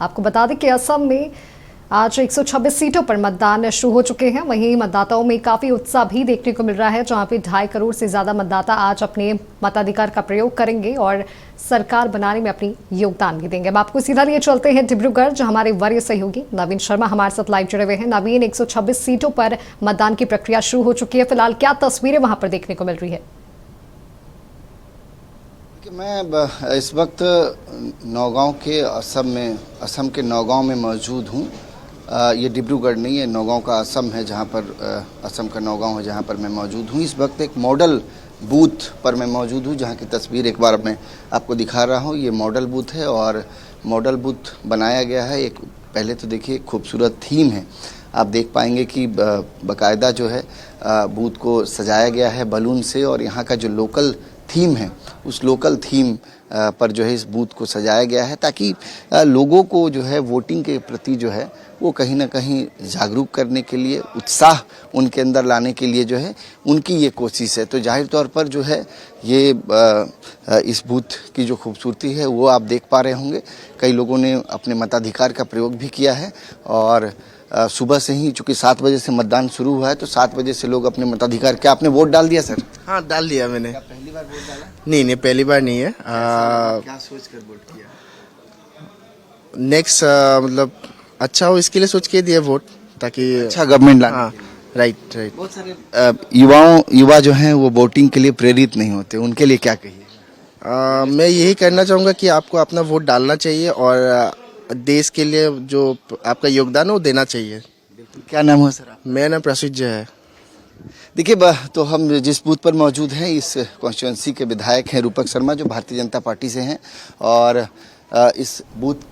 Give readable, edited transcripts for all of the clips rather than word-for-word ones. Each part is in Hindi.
आपको बता दें कि असम में आज 126 सीटों पर मतदान शुरू हो चुके हैं। वहीं मतदाताओं में काफी उत्साह भी देखने को मिल रहा है, जहां पे 2.5 करोड़ से ज्यादा मतदाता आज अपने मताधिकार का प्रयोग करेंगे और सरकार बनाने में अपनी योगदान भी देंगे। अब आपको सीधा लिए चलते हैं डिब्रूगढ़, जहां हमारे वरीय सहयोगी नवीन शर्मा हमारे साथ लाइव जुड़े हुए हैं। नवीन, 126 सीटों पर मतदान की प्रक्रिया शुरू हो चुकी है, फिलहाल क्या तस्वीरें वहां पर देखने को मिल रही है? मैं इस वक्त नौगांव के असम के नौगांव में मौजूद हूँ। ये डिब्रूगढ़ नहीं है, नौगांव का असम है, जहाँ पर असम का नौगांव है, जहाँ पर मैं मौजूद हूँ। इस वक्त एक मॉडल बूथ पर मैं मौजूद हूँ, जहाँ की तस्वीर एक बार मैं आपको दिखा रहा हूँ। ये मॉडल बूथ है और मॉडल बूथ बनाया गया है। एक पहले तो देखिए खूबसूरत थीम है, आप देख पाएंगे कि बाकायदा जो है बूथ को सजाया गया है बलून से, और यहाँ का जो लोकल थीम है उस लोकल थीम पर जो है इस बूथ को सजाया गया है, ताकि लोगों को जो है वोटिंग के प्रति जो है वो कहीं ना कहीं जागरूक करने के लिए, उत्साह उनके अंदर लाने के लिए जो है उनकी ये कोशिश है। तो जाहिर तौर पर जो है ये इस बूथ की जो खूबसूरती है वो आप देख पा रहे होंगे। कई लोगों ने अपने मताधिकार का प्रयोग भी किया है, और सुबह से ही, चूंकि 7 बजे से मतदान शुरू हुआ है, तो 7 बजे से लोग अपने मताधिकार। क्या आपने वोट डाल दिया सर? हाँ, डाल दिया मैंने। क्या पहली बार वोट डाला? नहीं, पहली बार नहीं है। क्या सोच कर वोट किया? नेक्स्ट मतलब अच्छा हो इसके लिए सोच के दिया वोट, ताकि अच्छा गवर्नमेंट लाना। हाँ, राइट। बहुत सारे युवा जो हैं वो वोटिंग के लिए प्रेरित नहीं होते, उनके लिए क्या कहिए? मैं यही कहना चाहूँगा कि आपको अपना वोट डालना चाहिए और देश के लिए जो आपका योगदान है वो देना चाहिए। क्या नाम है सर? मेरा नाम प्रसिद्ध है। देखिए तो हम जिस बूथ पर मौजूद हैं, इस कॉन्स्टिट्यूंसी के विधायक हैं रूपक शर्मा, जो भारतीय जनता पार्टी से हैं, और इस बूथ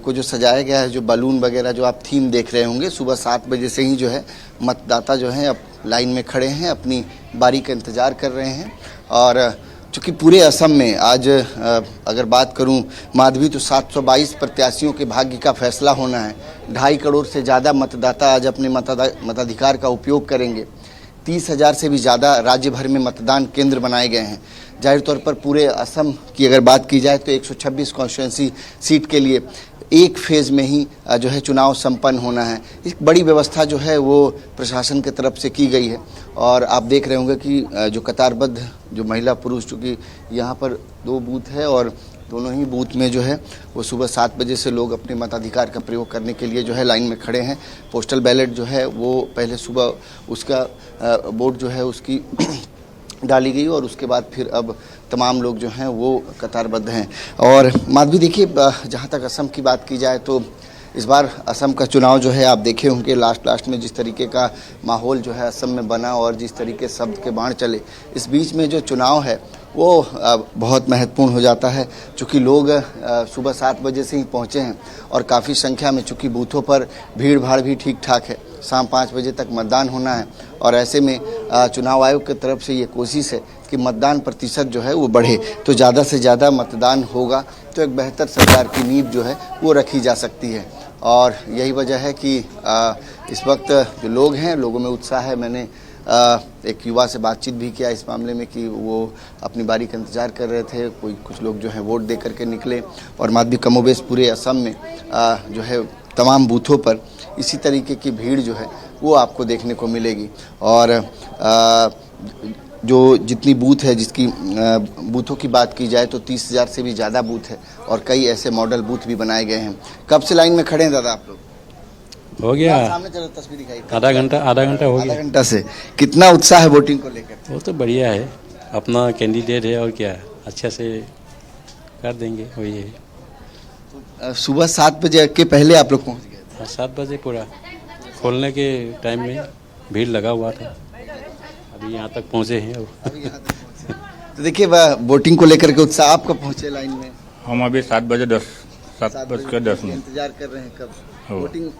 को जो सजाया गया है, जो बलून वगैरह जो आप थीम देख रहे होंगे, सुबह 7 बजे से ही जो है मतदाता जो हैं अब लाइन में खड़े हैं, अपनी बारी का इंतज़ार कर रहे हैं। और चूँकि पूरे असम में आज अगर बात करूं माधवी, तो 722 प्रत्याशियों के भाग्य का फैसला होना है। 2.5 करोड़ से ज़्यादा मतदाता आज अपने मताधिकार का उपयोग करेंगे। 30,000 से भी ज़्यादा राज्य भर में मतदान केंद्र बनाए गए हैं। जाहिर तौर पर पूरे असम की अगर बात की जाए तो 126 कॉन्स्टिट्यूंसी सीट के लिए एक फेज़ में ही जो है चुनाव संपन्न होना है। एक बड़ी व्यवस्था जो है वो प्रशासन की तरफ से की गई है, और आप देख रहे होंगे कि जो कतारबद्ध जो महिला पुरुष, चूँकि यहाँ पर 2 बूथ है और दोनों ही बूथ में जो है वो सुबह 7 बजे से लोग अपने मताधिकार का प्रयोग करने के लिए जो है लाइन में खड़े हैं। पोस्टल बैलेट जो है वो पहले सुबह उसका वोट जो है उसकी डाली गई, और उसके बाद फिर अब तमाम लोग जो हैं वो कतारबद्ध हैं। और माधवी देखिए, जहाँ तक असम की बात की जाए तो इस बार असम का चुनाव जो है आप देखे होंगे लास्ट में जिस तरीके का माहौल जो है असम में बना, और जिस तरीके शब्द के बाण चले, इस बीच में जो चुनाव है वो बहुत महत्वपूर्ण हो जाता है। चूँकि लोग सुबह 7 बजे से ही पहुँचे हैं, और काफ़ी संख्या में, चूँकि बूथों पर भीड़ भाड़ भी ठीक ठाक है, शाम 5 बजे तक मतदान होना है, और ऐसे में चुनाव आयोग की तरफ से ये कोशिश है कि मतदान प्रतिशत जो है वो बढ़े। तो ज़्यादा से ज़्यादा मतदान होगा तो एक बेहतर सरकार की नींव जो है वो रखी जा सकती है, और यही वजह है कि इस वक्त जो लोग हैं, लोगों में उत्साह है। मैंने एक युवा से बातचीत भी किया इस मामले में कि वो अपनी बारी का इंतज़ार कर रहे थे। कुछ लोग जो हैं वोट दे करके निकले, और माधवी कमोबेश पूरे असम में जो है तमाम बूथों पर इसी तरीके की भीड़ जो है वो आपको देखने को मिलेगी। और जो जितनी बूथ है, जिसकी बूथों की बात की जाए तो 30,000 से भी ज़्यादा बूथ है, और कई ऐसे मॉडल बूथ भी बनाए गए हैं। कब से लाइन में खड़े हैं दादा आप लोग? हो गया, सामने चलो तस्वीर दिखाई। आधा घंटा हो गया। आधा घंटा से। कितना उत्साह है वोटिंग को लेकर? वो तो बढ़िया है, अपना कैंडिडेट है, और क्या अच्छा से कर देंगे, वही है। सुबह 7 बजे के पहले आप लोग पहुँच गए? 7 बजे पूरा खोलने के टाइम में भीड़ लगा हुआ था, अभी यहाँ तक पहुँचे हैं। तो देखिए वोटिंग को लेकर के उत्साह। आप कब पहुँचे लाइन में? हम अभी 7 बजे 10 मिनट इंतजार कर रहे हैं। कब वोटिंग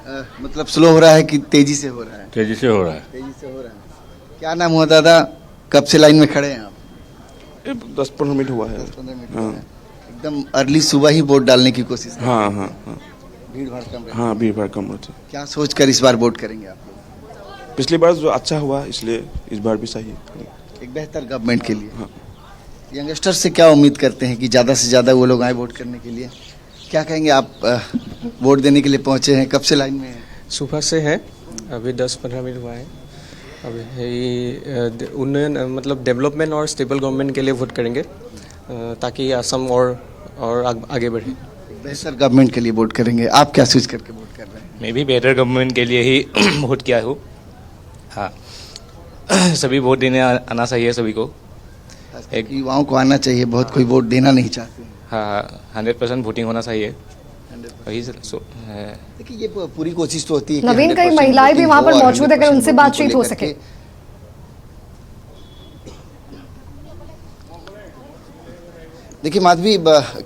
मतलब स्लो हो रहा है कि तेजी से हो रहा है? तेजी से हो रहा है। तेजी से हो रहा है। क्या नाम हुआ दादा, कब से लाइन में खड़े हैं आप? 10-15 मिनट हुआ है। 10-15 मिनट हुआ है। एकदम अर्ली सुबह ही वोट डालने की कोशिश। हाँ। भीड़ भाड़ कम रहती है। हाँ, भीड़ भाड़ कम होती है। क्या सोच कर इस बार वोट करेंगे आप लोग? पिछली बार जो अच्छा हुआ इसलिए इस बार भी सही है। एक बेहतर गवर्नमेंट के लिए। हाँ। यंगस्टर से क्या उम्मीद करते हैं कि ज़्यादा से ज़्यादा वो लोग आए वोट करने के लिए? क्या कहेंगे आप वोट देने के लिए पहुंचे हैं, कब से लाइन में हैं? सुबह से है, अभी 10-15 मिनट हुआ है। अभी उन्नयन मतलब डेवलपमेंट और स्टेबल गवर्नमेंट के लिए वोट करेंगे ताकि असम और आगे बढ़े। बेहतर गवर्नमेंट के लिए वोट करेंगे। आप क्या सोच करके वोट कर रहे हैं? मैं भी बेटर गवर्नमेंट के लिए ही वोट किया हूँ। हाँ, सभी वोट देने आना चाहिए सभी को। एक युवाओं को आना चाहिए, बहुत कोई वोट देना नहीं चाहते हैं। हाँ, 100% वोटिंग होना चाहिए। वही देखिए ये पूरी कोशिश तो होती है कि नवीन, कई 100% महिलाएं भी वहां पर वोटिंग हो और मौजूद है, अगर 100% उनसे वोटिंग बातचीत को हो लेकर सके। के। देखिए माधवी,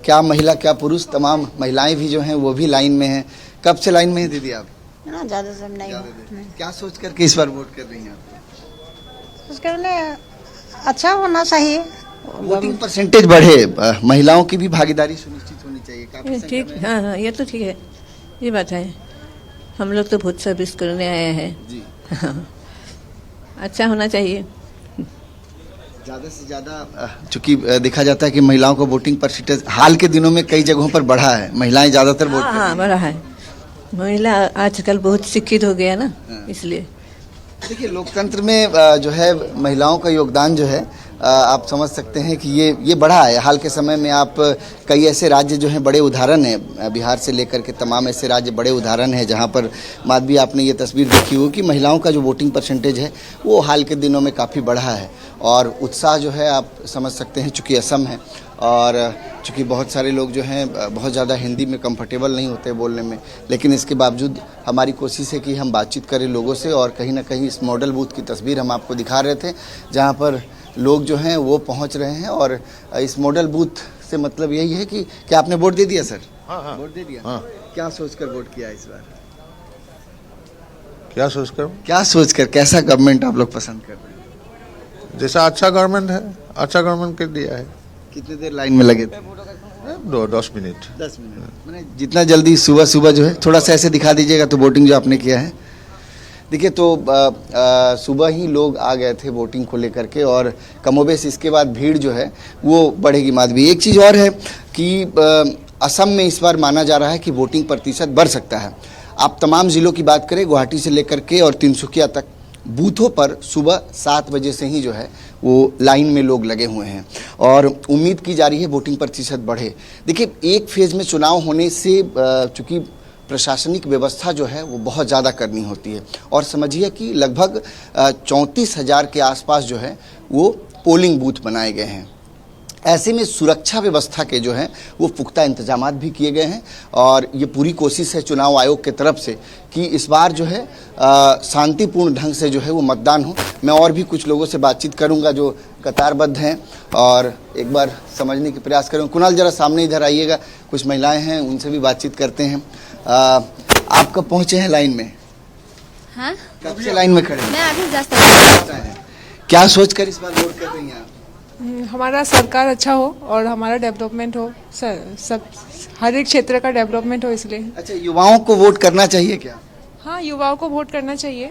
क्या महिला क्या पुरुष, तमाम महिलाएं भी जो हैं वो भी लाइन में हैं। कब से लाइन में है दीदी आप? ना ज़्यादा समय नहीं हुआ। क्या सोच करके इस बार वोट कर रही हैं आप? उसके लिए अच्छा होना चाहिए। वोटिंग परसेंटेज बढ़े, महिलाओं की भी भागीदारी सुनिश्चित होनी चाहिए। काफी ये संख्या ठीक, में- हाँ हाँ, ये तो ठीक है, ये बात है। हम लोग तो बहुत सर्विस करने आए हैं। जी, अच्छा होना चाहिए। ज्यादा से ज्यादा चूंकि देखा जाता है कि महिलाओं को वोटिंग परसेंटेज हाल के दिनों में कई जगहों पर बढ़ा है, महिलाएं ज्यादातर वोट हाँ कर हाँ, रही हैं। बड़ा है। महिला आजकल बहुत शिक्षित हो गया ना, इसलिए। देखिए लोकतंत्र में जो है महिलाओं का योगदान जो है आप समझ सकते हैं कि ये बढ़ा है। हाल के समय में आप कई ऐसे राज्य जो हैं बड़े उदाहरण हैं, बिहार से लेकर के तमाम ऐसे राज्य बड़े उदाहरण हैं जहां पर माधवी आपने ये तस्वीर देखी हो कि महिलाओं का जो वोटिंग परसेंटेज है वो हाल के दिनों में काफ़ी बढ़ा है। और उत्साह जो है आप समझ सकते हैं, चूँकि असम है और चूँकि बहुत सारे लोग जो हैं बहुत ज़्यादा हिंदी में कंफर्टेबल नहीं होते बोलने में, लेकिन इसके बावजूद हमारी कोशिश है कि हम बातचीत करें लोगों से। और कहीं ना कहीं इस मॉडल बूथ की तस्वीर हम आपको दिखा रहे थे जहाँ पर लोग जो हैं वो पहुँच रहे हैं। और इस मॉडल बूथ से मतलब यही है कि क्या आपने वोट दे दिया सर? हाँ, वोट दे दिया। हाँ। क्या सोचकर वोट किया इस बार? क्या सोचकर? क्या सोचकर, कैसा गवर्नमेंट आप लोग पसंद कर रहे हैं? जैसा अच्छा गवर्नमेंट है, अच्छा गवर्नमेंट कर दिया है। कितनी देर लाइन में लगे थे? 10 मिनट। 10 मिनट। मैंने जितना जल्दी सुबह सुबह जो है थोड़ा सा ऐसे दिखा दीजिएगा तो वोटिंग जो आपने किया है। देखिए तो सुबह ही लोग आ गए थे वोटिंग को लेकर के और कमोबेश इसके बाद भीड़ जो है वो बढ़ेगी। माधवी, एक चीज़ और है कि असम में इस बार माना जा रहा है कि वोटिंग प्रतिशत बढ़ सकता है। आप तमाम ज़िलों की बात करें, गुवाहाटी से लेकर के और तिनसुकिया तक बूथों पर सुबह 7 बजे से ही जो है वो लाइन में लोग लगे हुए हैं और उम्मीद की जा रही है वोटिंग प्रतिशत बढ़े। देखिए एक फेज़ में चुनाव होने से चूँकि प्रशासनिक व्यवस्था जो है वो बहुत ज़्यादा करनी होती है और समझिए कि लगभग 34,000 के आसपास जो है वो पोलिंग बूथ बनाए गए हैं। ऐसे में सुरक्षा व्यवस्था के जो हैं वो पुख्ता इंतजामात भी किए गए हैं और ये पूरी कोशिश है चुनाव आयोग के तरफ से कि इस बार जो है शांतिपूर्ण ढंग से जो है वो मतदान हो। मैं और भी कुछ लोगों से बातचीत करूंगा जो कतारबद्ध हैं और एक बार समझने के प्रयास करूँगा। कुणाल जरा सामने इधर आइएगा, कुछ महिलाएं हैं उनसे भी बातचीत करते हैं। आप कब पहुँचे हैं लाइन में? हाँ, कब से लाइन में खड़े हैं? मैं अभी जस्ट क्या सोच कर इस बार वोट कर रही हैं आप? हमारा सरकार अच्छा हो और हमारा डेवलपमेंट हो, सब हर एक क्षेत्र का डेवलपमेंट हो, इसलिए। अच्छा, युवाओं को वोट करना चाहिए क्या? हाँ, युवाओं को वोट करना चाहिए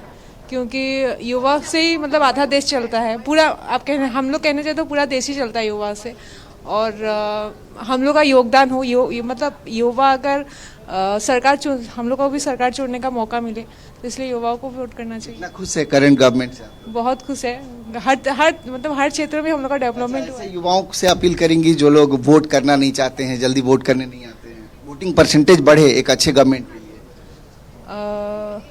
क्योंकि युवा से ही मतलब आधा देश चलता है। पूरा आप हम लोग कहने चाहिए तो पूरा देश ही चलता है युवा से। और हम लोग का योगदान हो, मतलब युवा अगर सरकार हम लोग को भी सरकार चुनने का मौका मिले तो इसलिए युवाओं को वोट करना चाहिए। कितना खुश है करंट गवर्नमेंट से? बहुत खुश है। हर क्षेत्र में हम लोग का डेवलपमेंट हुआ है। युवाओं से अपील करेंगी जो लोग वोट करना नहीं चाहते हैं, जल्दी वोट करने नहीं आते हैं, वोटिंग परसेंटेज बढ़े एक अच्छे गवर्नमेंट के लिए।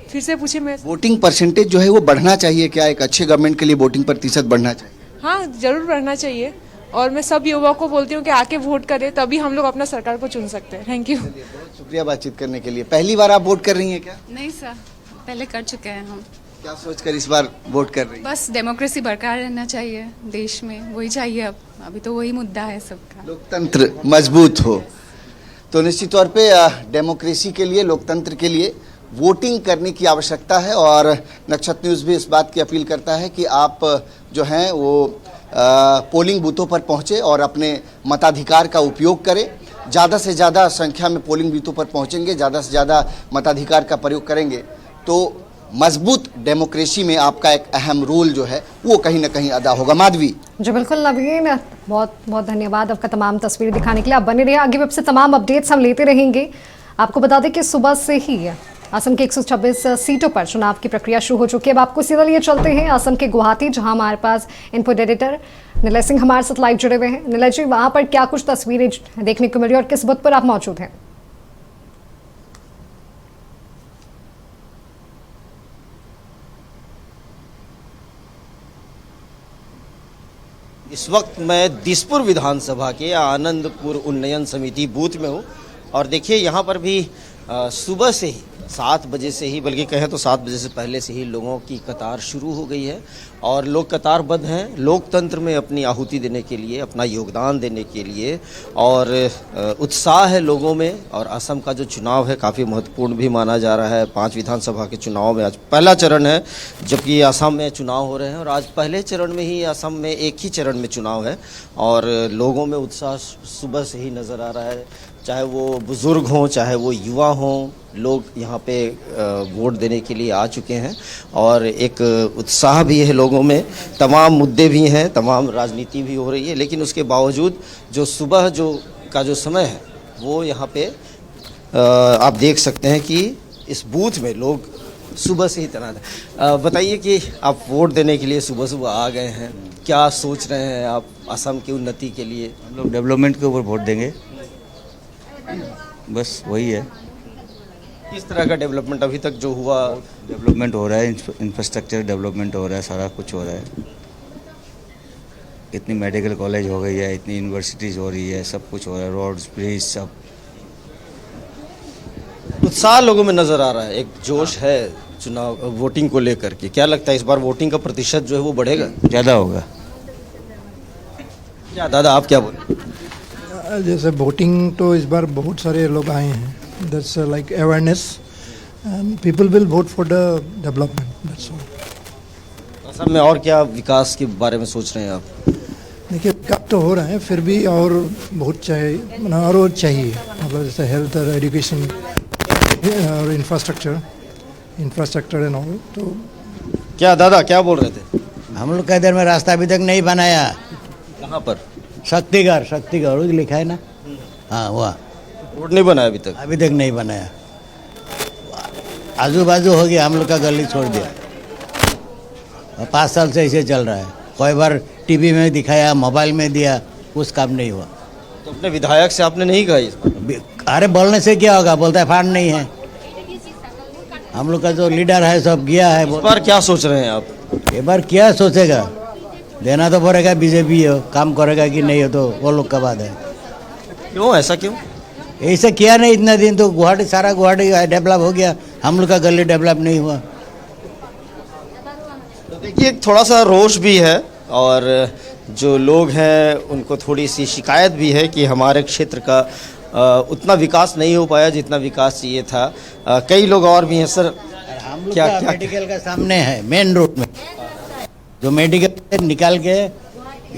फिर से पूछिए। मैं वोटिंग परसेंटेज जो है वो बढ़ना चाहिए क्या? एक अच्छे गवर्नमेंट के लिए वोटिंग प्रतिशत बढ़ना चाहिए? हाँ, जरूर बढ़ना चाहिए और मैं सब युवाओं को बोलती हूँ कि आके वोट करें, तभी हम लोग अपना सरकार को चुन सकते हैं। Thank you. बहुत शुक्रिया बातचीत करने के लिए। पहली बार आप वोट कर रही हैं क्या? नहीं सर, पहले कर चुके हैं हम। क्या सोचकर इस बार वोट कर रही हैं? बस डेमोक्रेसी बरकरार रहना चाहिए देश में, वही चाहिए। अब अभी तो वही मुद्दा है सबका, लोकतंत्र मजबूत हो। तो निश्चित तौर पे डेमोक्रेसी के लिए, लोकतंत्र के लिए वोटिंग करने की आवश्यकता है और नक्षत्र न्यूज़ भी इस बात की अपील करता है कि आप जो हैं वो पोलिंग बूथों पर पहुँचे और अपने मताधिकार का उपयोग करें। ज़्यादा से ज़्यादा संख्या में पोलिंग बूथों पर पहुँचेंगे, ज़्यादा से ज़्यादा मताधिकार का प्रयोग करेंगे तो मजबूत डेमोक्रेसी में आपका एक अहम रोल जो है वो कहीं ना कहीं अदा होगा। माधवी जी बिल्कुल नवीन, बहुत बहुत धन्यवाद आपका तमाम तस्वीरें दिखाने के लिए। आप बने रहिए, आगे भी आपसे तमाम अपडेट्स हम लेते रहेंगे। आपको बता दें कि सुबह से ही असम के 126 सीटों पर चुनाव की प्रक्रिया शुरू हो चुकी है। अब आपको सीधा लिए चलते हैं असम के गुवाहाटी, जहां हमारे पास इनपुट एडिटर निलय सिंह हमारे साथ लाइव जुड़े हुए हैं। निलय जी, वहां पर क्या कुछ तस्वीरें देखने को मिल रही है और किस बूथ पर आप मौजूद हैं? इस वक्त मैं दिसपुर विधानसभा के आनंदपुर उन्नयन समिति बूथ में हूँ और देखिए यहाँ पर भी सुबह से ही 7 बजे से ही, बल्कि कहें तो 7 बजे से पहले से ही लोगों की कतार शुरू हो गई है और लोग कतारबद्ध हैं लोकतंत्र में अपनी आहुति देने के लिए, अपना योगदान देने के लिए और उत्साह है लोगों में। और असम का जो चुनाव है काफ़ी महत्वपूर्ण भी माना जा रहा है। 5 विधानसभा के चुनाव में आज पहला चरण है, जबकि असम में चुनाव हो रहे हैं और आज पहले चरण में ही असम में एक ही चरण में चुनाव है और लोगों में उत्साह सुबह से ही नज़र आ रहा है। चाहे वो बुज़ुर्ग हों, चाहे वो युवा हों, लोग यहाँ पे वोट देने के लिए आ चुके हैं और एक उत्साह भी है लोगों में। तमाम मुद्दे भी हैं, तमाम राजनीति भी हो रही है, लेकिन उसके बावजूद जो सुबह का जो समय है वो यहाँ पे आप देख सकते हैं कि इस बूथ में लोग सुबह से ही तैनात हैं। बताइए कि आप वोट देने के लिए सुबह सुबह आ गए हैं, क्या सोच रहे हैं आप असम की उन्नति के लिए? हम लोग डेवलपमेंट के ऊपर वोट देंगे, बस वही है। किस तरह का डेवलपमेंट अभी तक जो हुआ? डेवलपमेंट हो रहा है, इंफ्रास्ट्रक्चर डेवलपमेंट हो रहा है, सारा कुछ हो रहा है। इतनी मेडिकल कॉलेज हो गई है, इतनी यूनिवर्सिटीज़ हो रही है, सब कुछ हो रहा है, रोड्स, ब्रिज, सब। उत्साह लोगों में नज़र आ रहा है, एक जोश है चुनाव वोटिंग को लेकर के। क्या लगता है इस बार वोटिंग का प्रतिशत जो है वो बढ़ेगा? ज़्यादा होगा। क्या दादा आप क्या बोले? जैसे वोटिंग तो इस बार बहुत सारे लोग आए हैं, that's like awareness and people will vote for the development, that's all. Assam में और क्या विकास के बारे में सोच रहे हैं आप? देखिए विकास तो हो रहा है, फिर भी और बहुत चाहिए, और चाहिए, मतलब जैसे हेल्थ और एजुकेशन और इंफ्रास्ट्रक्चर एंड ऑल। तो क्या दादा क्या बोल रहे थे? हम लोग का इधर में रास्ता अभी तक नहीं बनाया। कहाँ पर? शक्तिगढ़ लिखा है ना, हाँ वहाँ रोड नहीं बनाया अभी तक नहीं बनाया। आजू बाजू हो गया, हम लोग का गली छोड़ दिया। 5 साल से ऐसे चल रहा है, कोई बार टीवी में दिखाया, मोबाइल में दिया, कुछ काम नहीं हुआ। तो अपने विधायक से आपने नहीं कहा इस बार? अरे बोलने से क्या होगा, बोलता है फांड नहीं है। हम लोग का जो लीडर है सब गया है। इस बार क्या सोच रहे हैं आप? ये बार क्या सोचेगा, देना तो पड़ेगा, बीजेपी हो, काम करेगा कि नहीं हो तो वो लोग का बात है। क्यों, ऐसा क्यों? ऐसा किया नहीं इतना दिन, तो सारा गुवाहाटी डेवलप हो गया, हम लोग का गली डेवलप नहीं हुआ। तो देखिए थोड़ा सा रोष भी है और जो लोग हैं उनको थोड़ी सी शिकायत भी है कि हमारे क्षेत्र का उतना विकास नहीं हो पाया जितना विकास चाहिए था। कई लोग और भी हैं सर। हम लोग क्या मेडिकल का सामने है, मेन रोड में जो मेडिकल निकाल के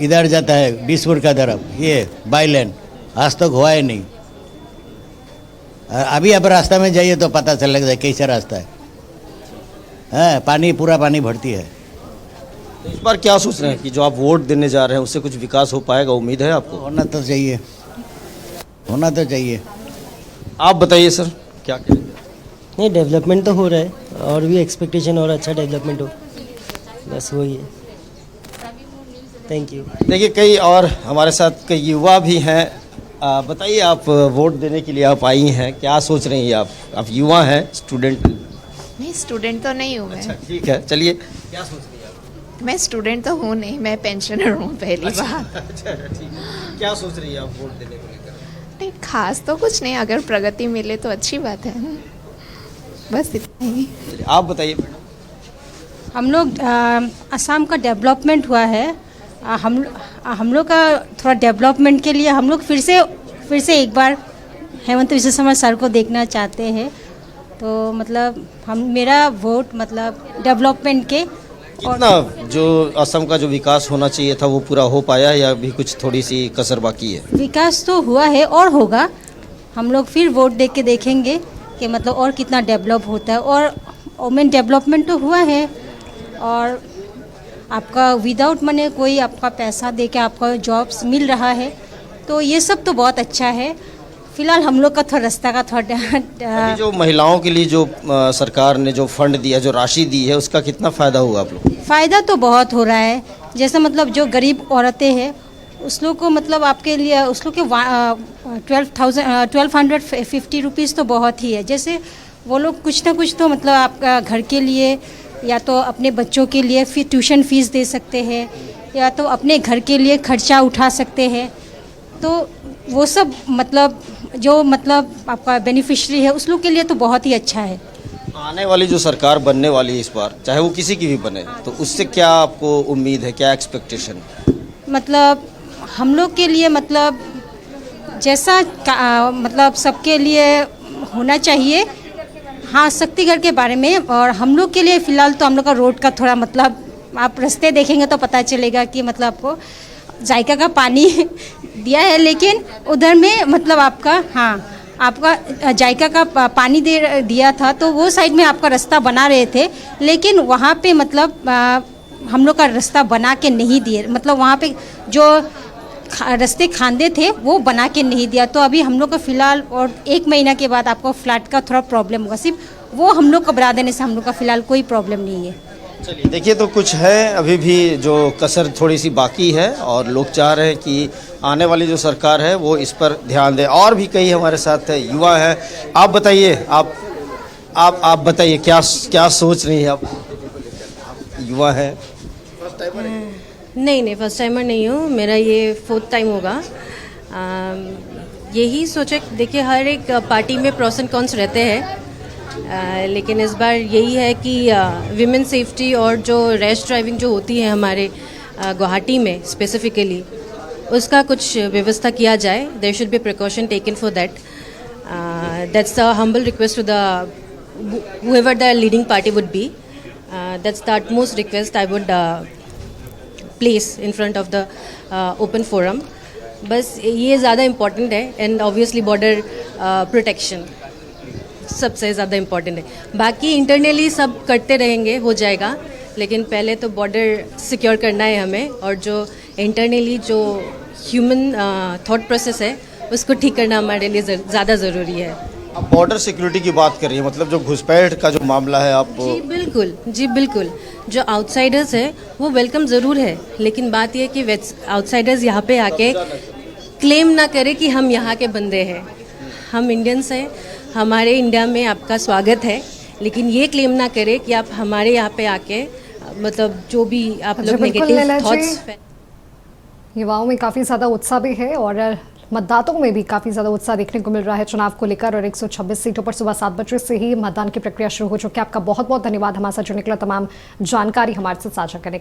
इधर जाता है दिसपुर का तरफ, ये बाई लेन आज तक हुआ ही नहीं। अभी अब रास्ता में जाइए तो पता चलेगा कैसा रास्ता है, पूरा पानी भरती है। तो इस बार क्या सोच रहे हैं कि जो आप वोट देने जा रहे हैं उससे कुछ विकास हो पाएगा, उम्मीद है आपको? होना तो चाहिए। आप बताइए सर क्या कहेंगे? नहीं, डेवलपमेंट तो हो रहा है और भी एक्सपेक्टेशन और अच्छा डेवलपमेंट हो, बस वही है। Thank you. देखिए कई और हमारे साथ कई युवा भी हैं। बताइए आप वोट देने के लिए आप आई हैं, क्या सोच रही हैं आप युवा हैं, स्टूडेंट? नहीं, स्टूडेंट तो नहीं हूँ मैं। अच्छा ठीक है, चलिए क्या सोच रही हैं आप? मैं स्टूडेंट तो हूँ नहीं, मैं पेंशनर हूँ पहली बार। अच्छा ठीक है, क्या सोच रही है आप वोट देने को लेकर? नहीं, खास तो कुछ नहीं, अगर प्रगति मिले तो अच्छी बात है, बस इतना ही। आप बताइए मैडम। हम लोग असम का डेवलपमेंट हुआ है, हम लोग का थोड़ा डेवलपमेंट के लिए हम लोग फिर से एक बार हेमंत विश्व शर्मा सर को देखना चाहते हैं। तो मतलब मेरा वोट मतलब डेवलपमेंट के। कितना जो असम का जो विकास होना चाहिए था वो पूरा हो पाया या अभी कुछ थोड़ी सी कसर बाकी है? विकास तो हुआ है और होगा, हम लोग फिर वोट दे के देखेंगे कि मतलब और कितना डेवलप होता है। और वुमेन डेवलपमेंट तो हुआ है, और आपका विदाउट मनी कोई आपका पैसा दे के आपका जॉब्स मिल रहा है, तो ये सब तो बहुत अच्छा है। फिलहाल हम लोग का थोड़ा रास्ता का थोड़ा अभी जो महिलाओं के लिए जो सरकार ने जो फंड दिया, जो राशि दी है, उसका कितना फ़ायदा हुआ आप लोग? फ़ायदा तो बहुत हो रहा है। जैसे मतलब जो गरीब औरतें हैं उस लोग को मतलब आपके लिए उस लोग के 1250 रुपीज़ तो बहुत ही है। जैसे वो लोग कुछ ना कुछ तो मतलब आपका घर के लिए या तो अपने बच्चों के लिए फिर ट्यूशन फीस दे सकते हैं, या तो अपने घर के लिए खर्चा उठा सकते हैं। तो वो सब मतलब जो मतलब आपका बेनिफिशरी है उस लोग के लिए तो बहुत ही अच्छा है। आने वाली जो सरकार बनने वाली है इस बार, चाहे वो किसी की भी बने, तो उससे क्या आपको उम्मीद है, क्या एक्सपेक्टेशन? मतलब हम लोग के लिए मतलब जैसा मतलब सबके लिए होना चाहिए। हाँ, शक्तिगढ़ के बारे में, और हम लोग के लिए फ़िलहाल तो हम लोग का रोड का थोड़ा मतलब आप रास्ते देखेंगे तो पता चलेगा कि मतलब आपको जायका का पानी दिया है, लेकिन उधर में मतलब आपका आपका जायका का पानी दिया था, तो वो साइड में आपका रास्ता बना रहे थे, लेकिन वहाँ पे मतलब हम लोग का रास्ता बना के नहीं दिए। मतलब वहाँ पे जो रास्ते खांदे थे वो बना के नहीं दिया। तो अभी हम लोग का फ़िलहाल और 1 महीना के बाद आपको फ्लैट का थोड़ा प्रॉब्लम होगा, सिर्फ वो हम लोग को बढ़ा देने से हम लोग का फ़िलहाल कोई प्रॉब्लम नहीं है। चलिए देखिए, तो कुछ है अभी भी जो कसर थोड़ी सी बाकी है, और लोग चाह रहे हैं कि आने वाली जो सरकार है वो इस पर ध्यान दे। और भी कई हमारे साथ है, युवा है। आप बताइए, आप बताइए क्या सोच रही है आप? युवा है। नहीं, फर्स्ट टाइमर नहीं हूँ, मेरा ये 4th टाइम होगा। यही सोचे, देखिए हर एक पार्टी में प्रोस एंड कॉन्स रहते हैं, लेकिन इस बार यही है कि विमेन सेफ्टी और जो रैश ड्राइविंग जो होती है हमारे गुवाहाटी में स्पेसिफिकली, उसका कुछ व्यवस्था किया जाए। There should be precaution taken for that. That's a humble request to the whoever the leading party would be. That's the utmost request I would place in front of the open forum. बस ये ज़्यादा इम्पॉर्टेंट है, एंड ऑब्वियसली बॉर्डर प्रोटेक्शन सबसे ज़्यादा इम्पॉर्टेंट है। बाकी इंटरनली सब करते रहेंगे, हो जाएगा, लेकिन पहले तो बॉर्डर सिक्योर करना है हमें, और जो इंटरनली जो ह्यूमन थॉट प्रोसेस है उसको ठीक करना हमारे लिए ज़्यादा ज़रूरी है। आप बॉर्डर सिक्योरिटी की बात कर रही है, मतलब जो घुसपैठ का जो मामला है आप? जी बिल्कुल। जो आउटसाइडर्स है वो वेलकम ज़रूर है, लेकिन बात यह है कि आउटसाइडर्स यहाँ पे आके क्लेम ना करे कि हम यहाँ के बंदे हैं, हम इंडियंस हैं, हमारे इंडिया में आपका स्वागत है, लेकिन ये क्लेम ना करे कि आप हमारे यहाँ पे आके मतलब जो भी आप लोग नेगेटिव थॉट्स। युवाओं में काफ़ी ज़्यादा उत्साह भी है, और मतदाताओं में भी काफ़ी ज़्यादा उत्साह देखने को मिल रहा है चुनाव को लेकर, और 126 सीटों पर सुबह 7 बजे से ही मतदान की प्रक्रिया शुरू हो चुकी है। आपका बहुत बहुत धन्यवाद हमारे साथ जुड़ने के लिए, तमाम जानकारी हमारे साथ साझा करने